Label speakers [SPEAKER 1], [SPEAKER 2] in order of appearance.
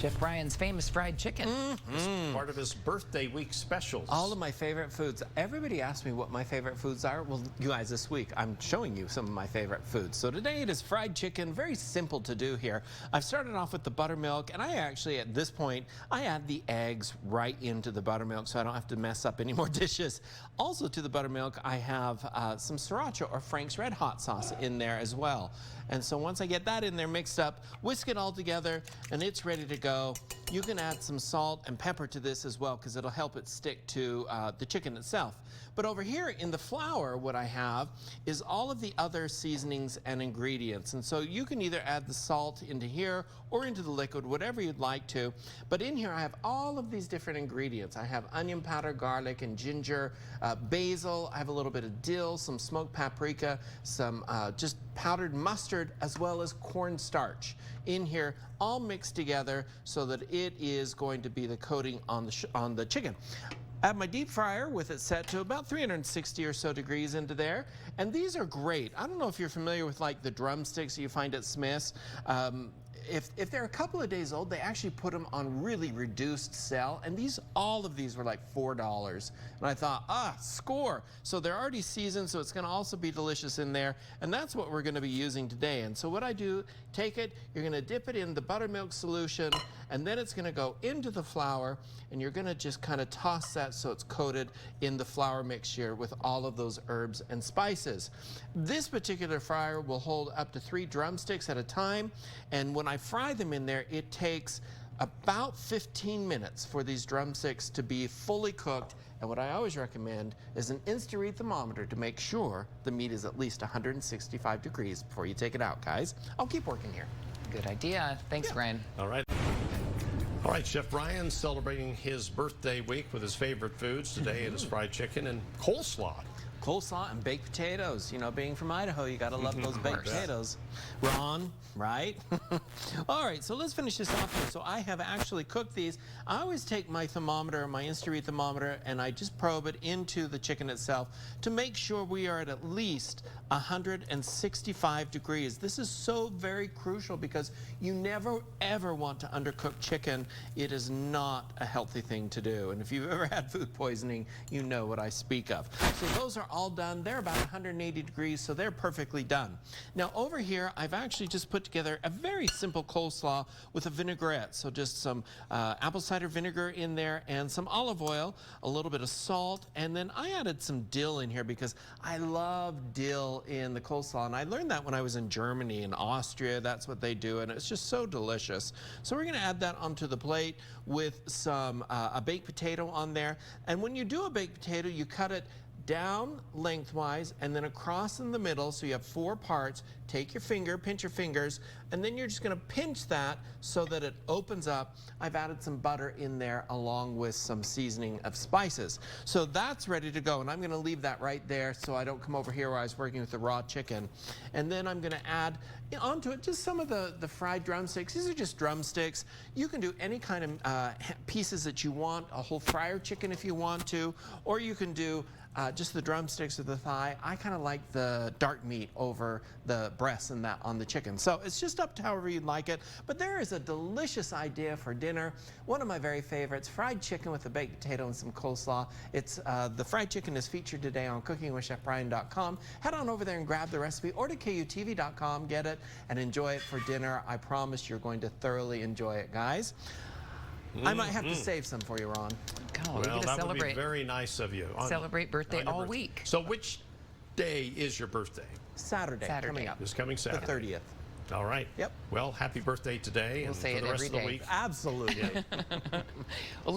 [SPEAKER 1] Chef Bryan's famous fried chicken.
[SPEAKER 2] This is part of his birthday week specials.
[SPEAKER 3] All of my favorite foods. Everybody asks me what my favorite foods are. Well, you guys, this week I'm showing you some of my favorite foods. So today it is fried chicken. Very simple to do here. I've started off with the buttermilk, and I actually, at this point, I add the eggs right into the buttermilk so I don't have to mess up any more dishes. Also to the buttermilk, I have some sriracha or Frank's Red Hot sauce in there as well. And so once I get that in there mixed up, whisk it all together, and it's ready to go. You can add some salt and pepper to this as well because it'll help it stick to the chicken itself. But over here in the flour, what I have is all of the other seasonings and ingredients. And so you can either add the salt into here or into the liquid, whatever you'd like to. But in here I have all of these different ingredients. I have onion powder, garlic, and ginger, basil. I have a little bit of dill, some smoked paprika, some just powdered mustard, as well as cornstarch in here, all mixed together so that it is going to be the coating on the chicken. I have my deep fryer with it set to about 360 or so degrees into there. And these are great. I don't know if you're familiar with like the drumsticks you find at Smith's. If they're a couple of days old, they actually put them on really reduced sale. And all of these were like $4. And I thought, score. So they're already seasoned, so it's going to also be delicious in there. And that's what we're going to be using today. And so what I do, take it, you're going to dip it in the buttermilk solution, and then it's going to go into the flour, and you're going to just kind of toss that so it's coated in the flour mixture with all of those herbs and spices. This particular fryer will hold up to 3 drumsticks at a time, and when I fry them in there, it takes about 15 minutes for these drumsticks to be fully cooked. And what I always recommend is an Insta-Read thermometer to make sure the meat is at least 165 degrees before you take it out, guys. I'll keep working here.
[SPEAKER 1] Good idea. Thanks, Bryan.
[SPEAKER 2] All right. All right, Chef Bryan celebrating his birthday week with his favorite foods. Today it is fried chicken and coleslaw.
[SPEAKER 3] Coleslaw and baked potatoes. You know, being from Idaho, you gotta love those baked potatoes. Ron, right? All right, so let's finish this off here. So I have actually cooked these. I always take my thermometer, my Insta-Read thermometer, and I just probe it into the chicken itself to make sure we are at least 165 degrees. This is so very crucial because you never ever want to undercook chicken. It is not a healthy thing to do. And if you've ever had food poisoning, you know what I speak of. So those are all done. They're about 180 degrees, so they're perfectly done. Now over here, I've actually just put together a very simple coleslaw with a vinaigrette. So just some apple cider vinegar in there and some olive oil, a little bit of salt, and then I added some dill in here because I love dill in the coleslaw, and I learned that when I was in Germany and Austria. That's what they do, and it's just so delicious. So we're going to add that onto the plate with some a baked potato on there. And when you do a baked potato, you cut it down lengthwise and then across in the middle, so you have 4 parts. Take your finger, pinch your fingers, and then you're just going to pinch that so that it opens up. I've added some butter in there along with some seasoning of spices. So that's ready to go, and I'm going to leave that right there so I don't come over here where I was working with the raw chicken. And then I'm going to add onto it just some of the fried drumsticks. These are just drumsticks. You can do any kind of pieces that you want, a whole fryer chicken if you want to, or you can do just the drumsticks or the thigh. I kind of like the dark meat over the breast and that on the chicken. So it's just up to however you'd like it. But there is a delicious idea for dinner. One of my very favorites, fried chicken with a baked potato and some coleslaw. It's the fried chicken is featured today on cookingwithchefbryan.com. Head on over there and grab the recipe, or to KUTV.com, get it and enjoy it for dinner. I promise you're going to thoroughly enjoy it, guys. I might have to save some for you, Ron.
[SPEAKER 1] Well,
[SPEAKER 2] that would be very nice of you.
[SPEAKER 1] Celebrate birthday all week.
[SPEAKER 2] So which day is your birthday?
[SPEAKER 3] Saturday. Coming up.
[SPEAKER 2] This coming Saturday.
[SPEAKER 3] The 30th.
[SPEAKER 2] All right.
[SPEAKER 3] Yep.
[SPEAKER 2] Well, happy birthday today and for the rest of the week.
[SPEAKER 3] Absolutely.
[SPEAKER 1] Well,